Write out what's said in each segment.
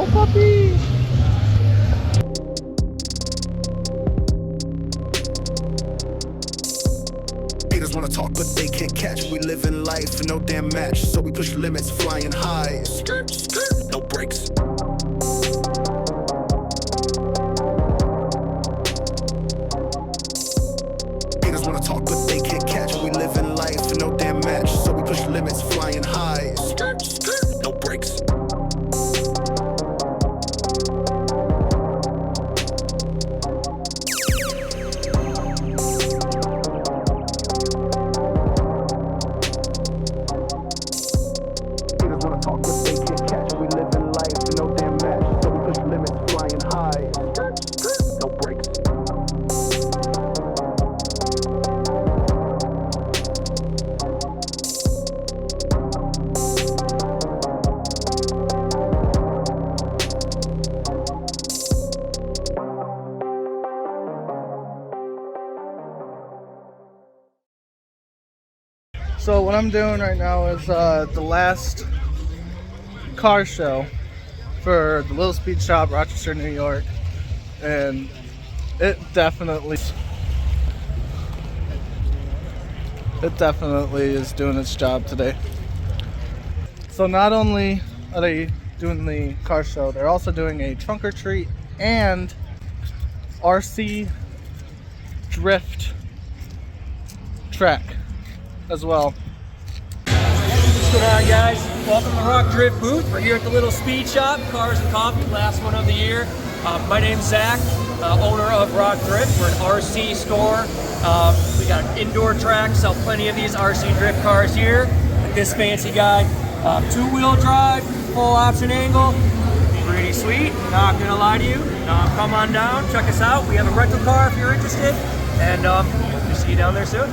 Oh, puppy! Haters wanna talk, but they can't catch. We live in life and no damn match. So we push limits, flying high. Skirt, skirt, no brakes. Haters wanna talk, but they can't catch. We live in life and no damn match. So we push limits, flying high. Skirt, skirt, no brakes. So what I'm doing right now is the last car show for the Little Speed Shop, Rochester, New York, and it definitely is doing its job today. So not only are they doing the car show, they're also doing a trunk or treat and RC Drift track as well. What's going on, guys? Welcome to the ROC Drift booth. We're here at the Little Speed Shop, Cars and Coffee, last one of the year. My name's Zach, owner of ROC Drift. We're an RC store. We got an indoor track, sell plenty of these RC drift cars here. Like this fancy guy, two-wheel drive, full option angle. Pretty sweet, not gonna lie to you. Come on down, check us out. We have a rental car if you're interested. And we'll see you down there soon.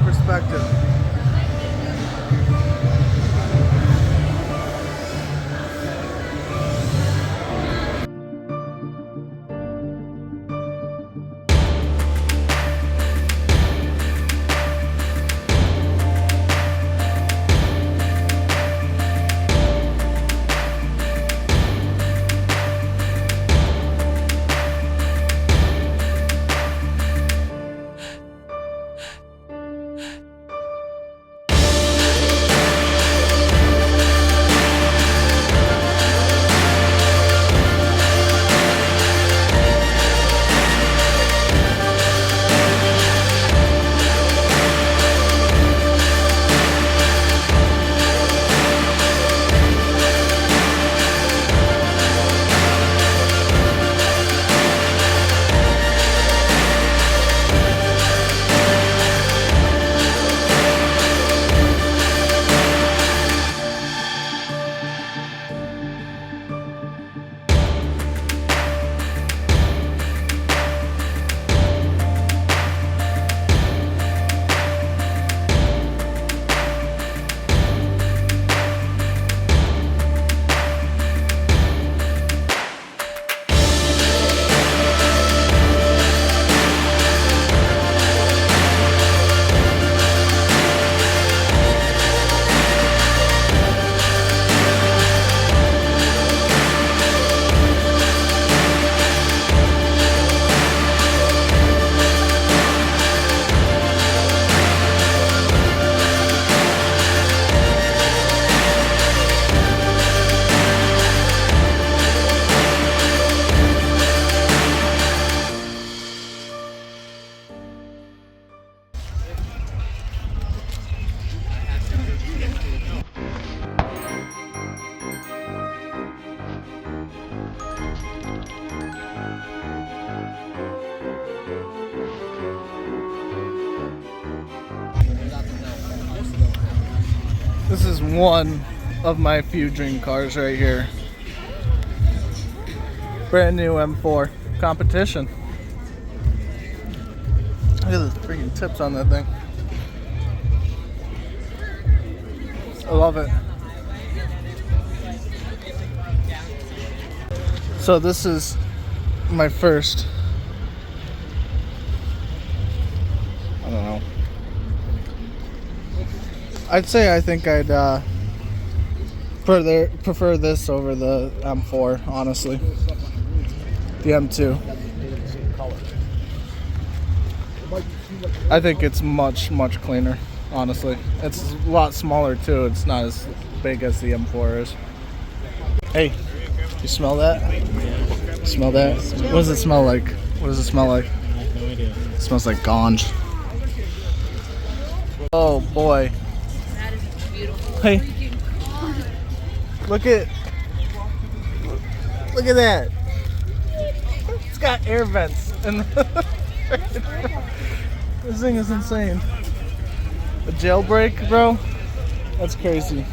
Perspective. This is one of my few dream cars right here. Brand new M4 competition. Look at the freaking tips on that thing. I love it. So this is my first, I don't know. I'd say I think I'd prefer this over the M4, honestly. The M2. I think it's much cleaner, honestly. It's a lot smaller too. It's not as big as the M4 is. Hey, you smell that? You smell that? What does it smell like? What does it smell like? I have no idea. It smells like ganj. Oh boy. That is beautiful. Hey. Freaking God. Look at that. It's got air vents and this thing is insane. A jailbreak, bro? That's crazy.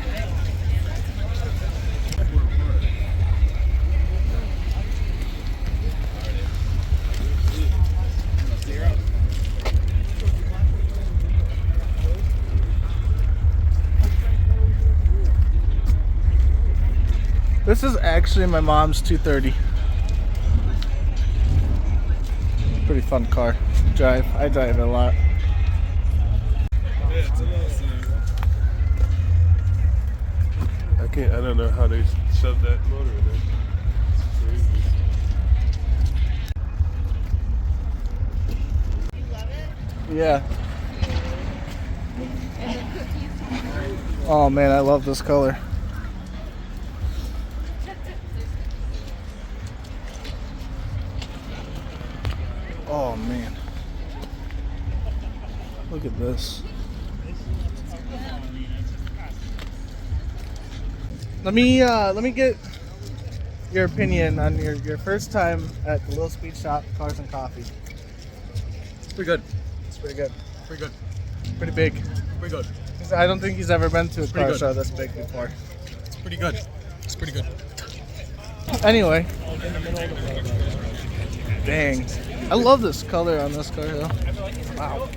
This is actually my mom's 230. Pretty fun car. Drive. I drive it a lot. I don't know how they shoved that motor in there. It's crazy. Yeah. Oh man, I love this color. Oh man. Look at this. Let me get your opinion on your first time at the Little Speed Shop Cars and Coffee. It's pretty good. It's pretty good. Pretty good. Pretty big. Pretty good. I don't think he's ever been to a car good. show this big before. It's pretty good. It's pretty good. Anyway. Dang. I love this color on this car though. Wow.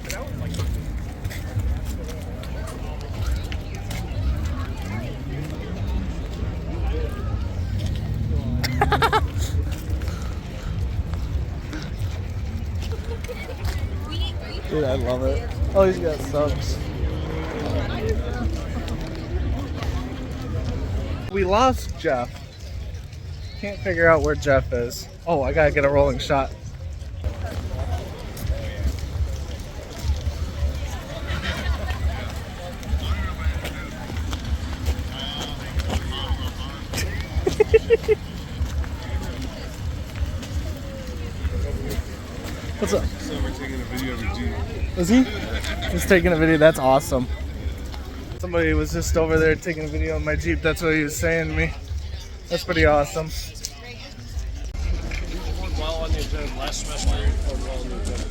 Dude, I love it. Oh, he's got subs. We lost Jeff. Can't figure out where Jeff is. Oh, I gotta get a rolling shot. What's up? So we're taking a video of your Jeep. Is he? He's taking a video. That's awesome. Somebody was just over there taking a video of my Jeep. That's what he was saying to me. That's pretty awesome. While on the agenda, last semester, while on the agenda.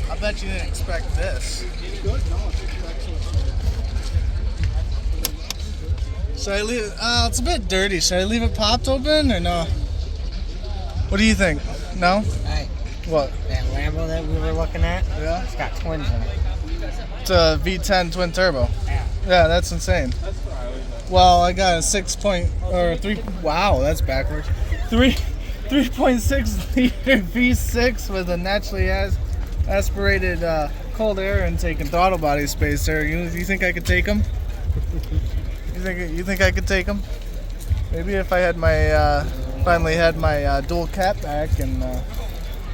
I bet you didn't expect this. Should I leave it? It's a bit dirty. Should I leave it popped open or no? What do you think? No? Hey, What? that Lambo that we were looking at, Yeah? it's got twins in it. It's a V10 twin turbo. Yeah. Yeah, that's insane. Well, I got a 3. Wow, that's backwards. 3.6 liter V6 with a naturally aspirated cold air intake and throttle body spacer. You think I could take them? You think I could take them? Maybe if I had my finally had my dual cat back and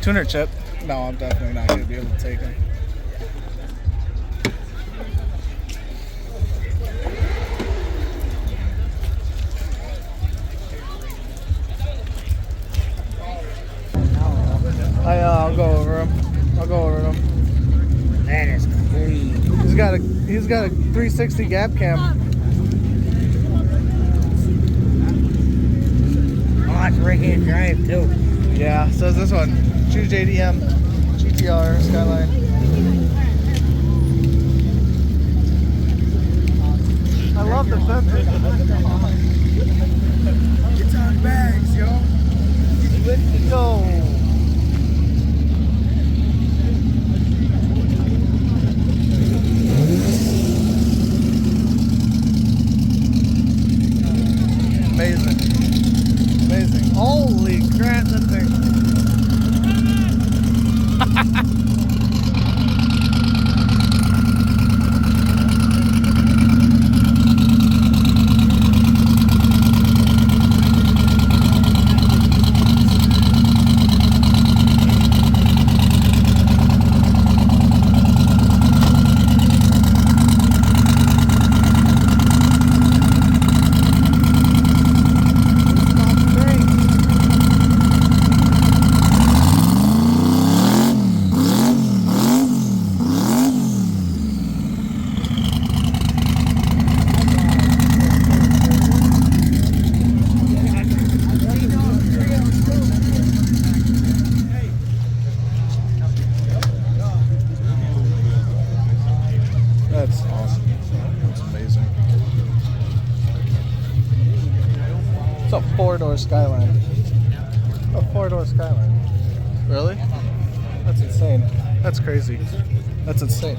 tuner chip. No, I'm definitely not gonna be able to take them. I'll go over him. I'll go over him. That is clean. He's got a 360 gap cam. Oh, it's right-hand drive too. Yeah, says this one. Choose JDM. GTR Skyline. I love the fender. It's on bags, yo. Let's go. Amazing. Amazing. Holy crap, that thing. That's awesome. That's amazing. It's a four-door Skyline. A four-door Skyline. Really? That's insane. That's crazy. That's insane.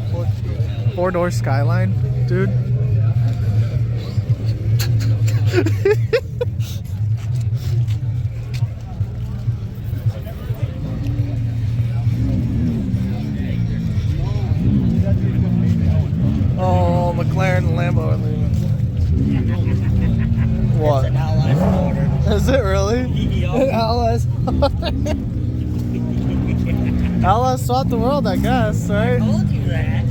Four-door Skyline, dude. Oh, McLaren and Lambo are leaving. What? It's an LS motor. Is it really? An LS. LS taught the world, I guess, right? Told you that.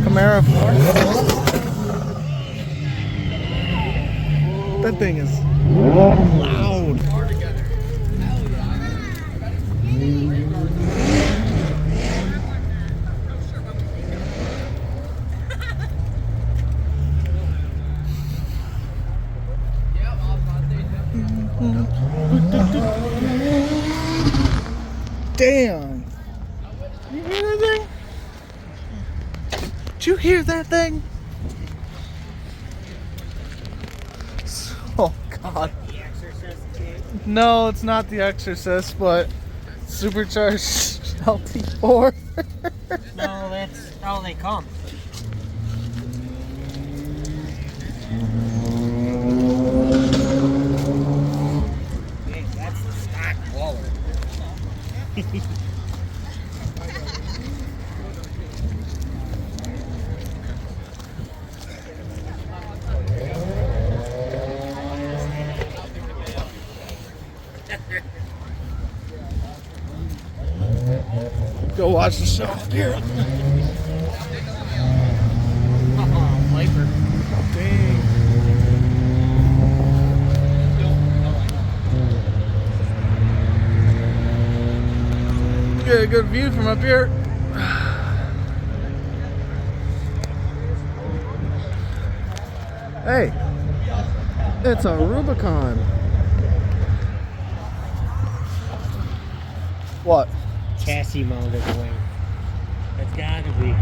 Camaro 4. That thing is loud. Damn. You hear that thing? Did you hear that thing? Oh God. No, it's not The Exorcist, but supercharged LT4. No, that's how they come. Hey, that's the stock blower. Go watch the show up here. Oh, Viper. Dang. Get a good view from up here. Hey, it's a Rubicon. What? Chassis mounted wing. That's gotta be.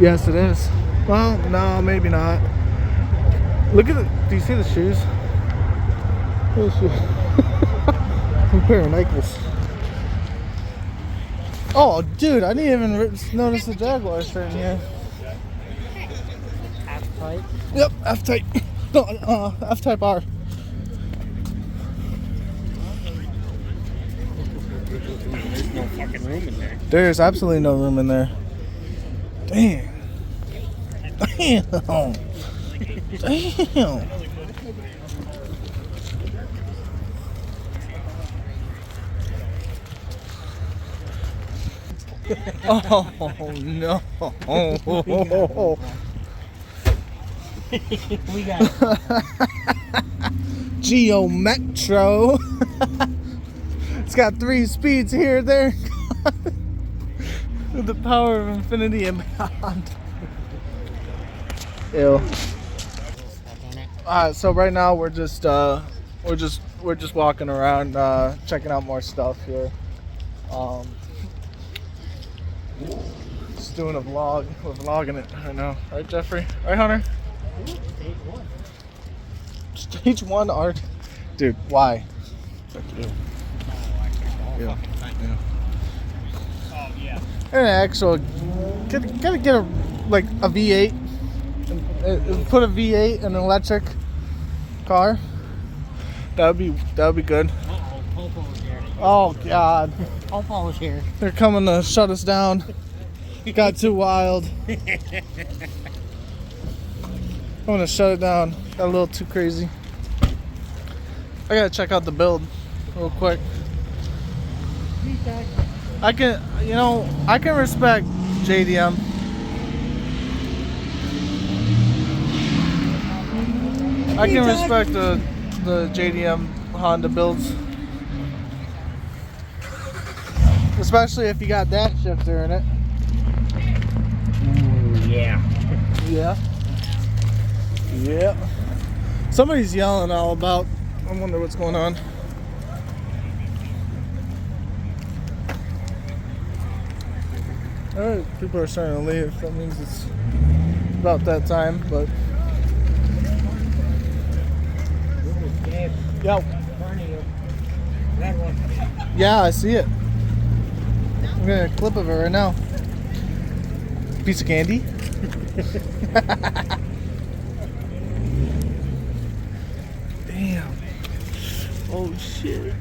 Yes, it is. Well, no, maybe not. Look at the. Do you see the shoes? Those shoes. Some pair of Nikes. Oh, dude, I didn't even notice the Jaguar shirt in here. F-Type. Yep, F-Type. No, F-Type R. There's no fucking room in there. There's absolutely no room in there. Dang. Damn. Damn. Oh no. We got it. Geo Metro. It's got 3 speeds here, there. With the power of infinity and beyond. Ew. Alright, so right now we're just walking around, checking out more stuff here. Just doing a vlog. We're vlogging it right now, right, Jeffrey? Right, Hunter? Stage 1 art, dude. Why? Yeah. And actual, gotta get a V8. Put a V8 in an electric car. That would be good. Popo's here. Oh God, Popo's here. they're coming to shut us down. Got too wild. I'm gonna shut it down. Got a little too crazy. I gotta check out the build real quick. I can respect JDM. I can respect the JDM Honda builds, especially if you got that shifter in it. Yeah. Yeah. Yeah. Somebody's yelling all about. I wonder what's going on. Alright, people are starting to leave. That means it's about that time, but. Yo. Yeah, I see it. I'm getting a clip of it right now. Piece of candy. Damn. Oh shit.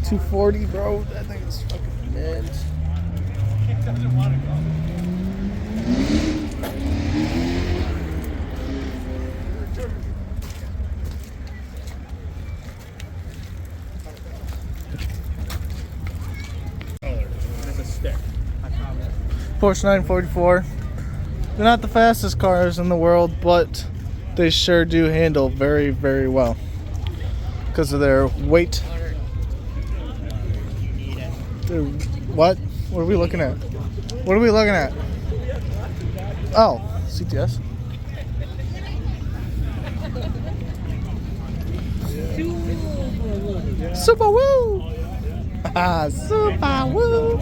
$240, bro. That thing is fucking mint. It doesn't want to go. Porsche 944. They're not the fastest cars in the world, but they sure do handle very, very well because of their weight. What? What are we looking at? What are we looking at? Oh, CTS. Super woo! Ah, super woo!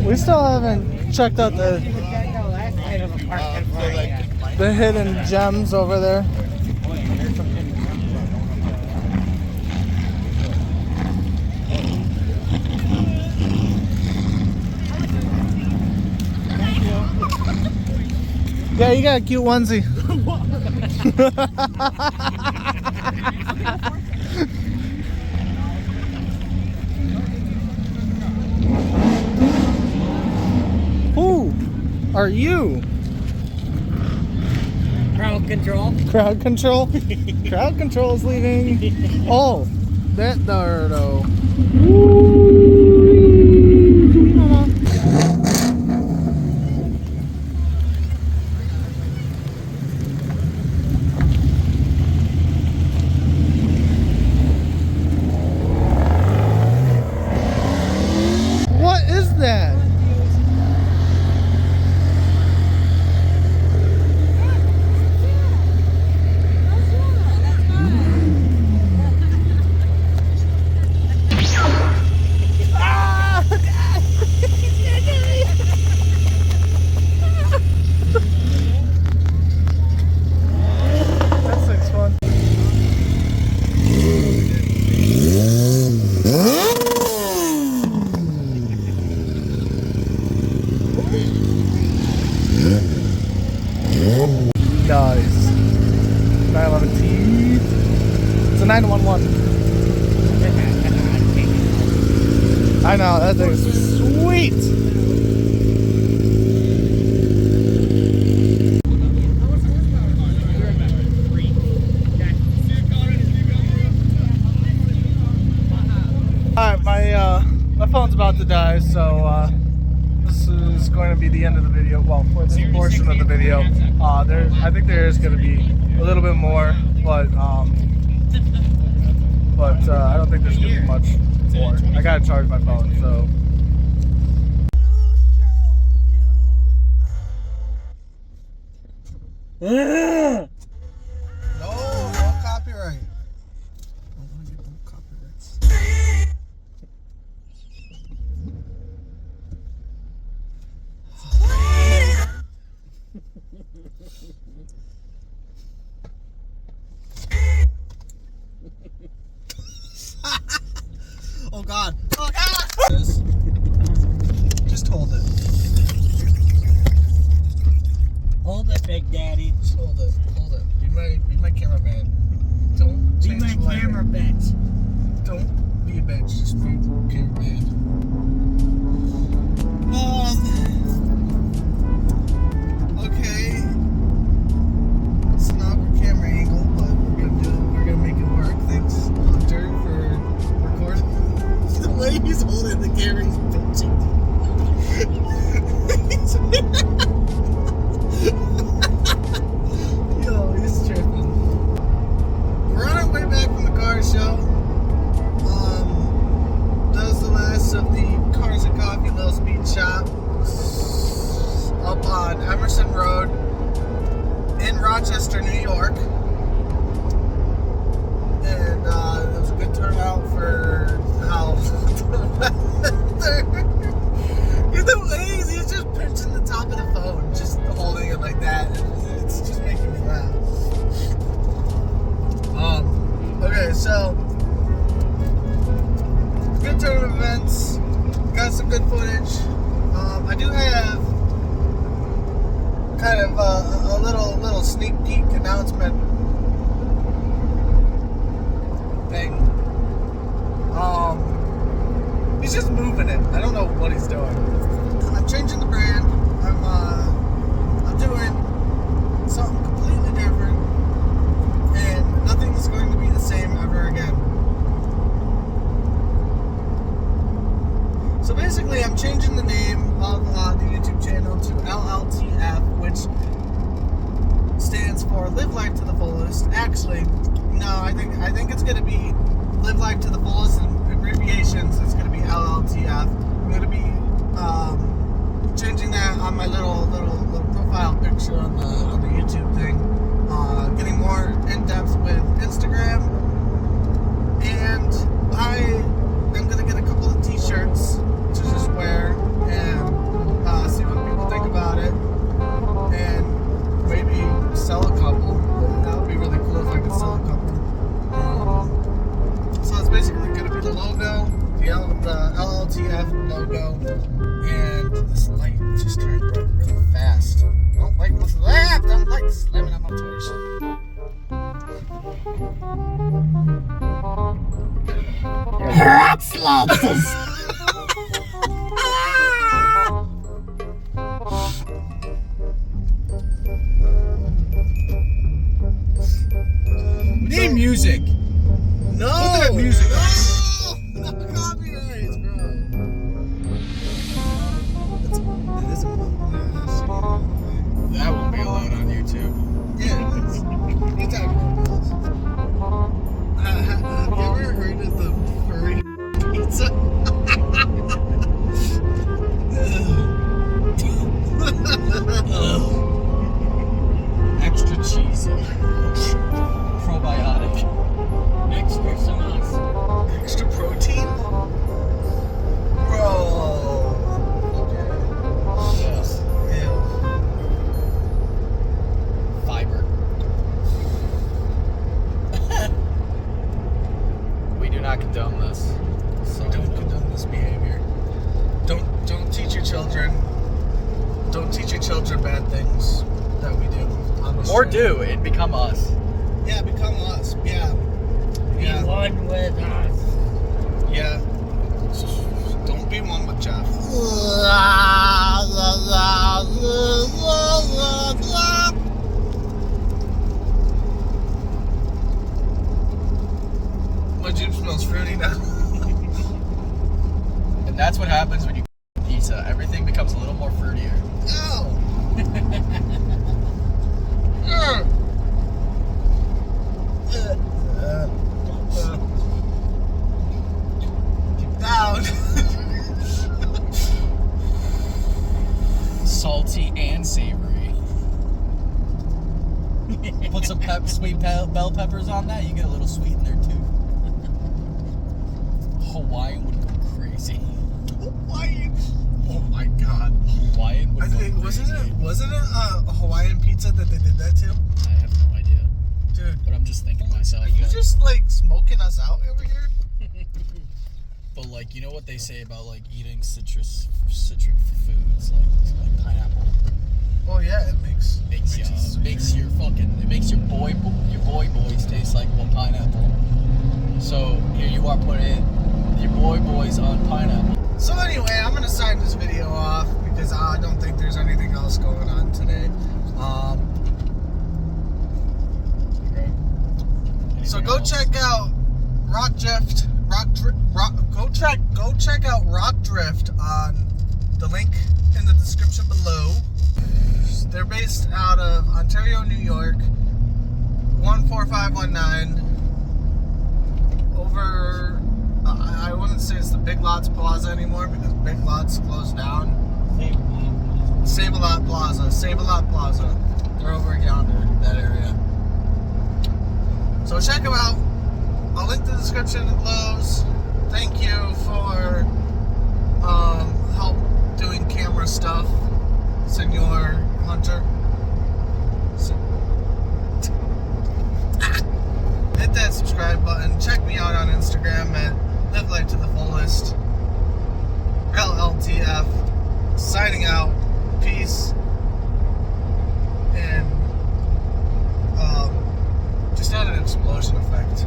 We still haven't checked out the hidden gems over there. Yeah, you got a cute onesie. Who are you? Crowd control. Crowd control? Crowd control is leaving. Oh, that dardo. What is that? That thing's fun. Nice. 911T. It's a 911. I know, that thing is sweet. Alright, my phone's about to die, so this is going to be the end of the video. Well, for this portion of the video, I think there is going to be a little bit more, but I don't think there's going to be much more. I gotta charge my phone, so. No copyright. I don't want to get no copyrights. Oh God! Oh God! Just hold it. Hold it, Big Daddy. Just hold it. Hold it. Be my cameraman. Don't Be change my the lighting. camera bitch. Don't be a bitch. Just be cameraman. Okay. It's an awkward camera angle, but we're gonna make it work. Thanks, Hunter, for recording. The way he's holding the camera, he's pitching. Yo, he's tripping. We're on our way back from the car show. That was the last of the Cars and Coffee Little Speed Shop up on Emerson Road in Rochester, New York. And it was a good turnout for how the ways he's just pinching the top of the phone, just holding it like that. It's just making me laugh. Okay, so good turn of events. Got some good footage. I do have kind of a little sneak peek announcement thing. He's just moving it. I don't know what he's doing. I'm changing the brand. I'm doing something completely different, and nothing is going to be the same ever again. So basically, I'm changing the name of the YouTube channel to LLTF, which stands for Live Life to the Fullest. Actually, no, I think it's going to be Live Life to the Fullest, and abbreviations, it's going to be LLTF. I'm going to be changing that on my little profile picture on the YouTube thing. Getting more in depth with Instagram, and I am going to get a couple of t-shirts to just wear and see what people think about it, and maybe sell a couple. That would be really cool if I could sell a couple. So it's basically going to be the logo, the LLTF logo, and this light just turned red really fast. I don't like what's that. I don't like slamming on my toes. We need music. No! Look at that music. No! No copyrights, bro. It is a That won't be allowed on YouTube. Yeah, it's out of have you ever heard of the furry pizza? Extra cheesy. Probiotic. Extra sauce. Extra protein? Bro. Okay. Yes. Ew. Fiber. We do not condone this. So don't condone this behavior. Don't teach your children. Don't teach your children bad things that we do on the Or street. do and become us. Yeah, become us. Yeah. Be Yeah. one with us. Yeah. Don't be one with Jeff. My juice smells fruity now. And that's what happens when you pizza. Everything becomes a little more fruitier. Ow! Keep down. Salty and savory. Put some sweet bell peppers on that, you get a little sweet in there too. Hawaiian would go crazy. Hawaiian. Oh my god. Hawaiian would I go think, crazy. wasn't it a Hawaiian pizza that they did that to? I have no idea. Dude. But I'm just thinking to myself. Are you like, just like smoking us out over here? But like, you know what they say about like eating citric foods, like pineapple. Oh yeah, it makes your boy boys taste like pineapple. So here you are putting your boys on pineapple. So anyway, I'm gonna sign this video off because I don't think there's anything else going on today. So go check out ROC Drift. Go check out ROC Drift on the link in the description below. They're based out of Ontario, New York, 14519. Over, I wouldn't say it's the Big Lots Plaza anymore because Big Lots closed down. Save a Lot Plaza. They're over yonder, that area. So check them out. I'll link the description below. Thank you for help doing camera stuff, Senor Hunter. Hit that subscribe button. Check me out on Instagram at Live Life to the Fullest. LLTF. Signing out. Peace. And just had an explosion effect.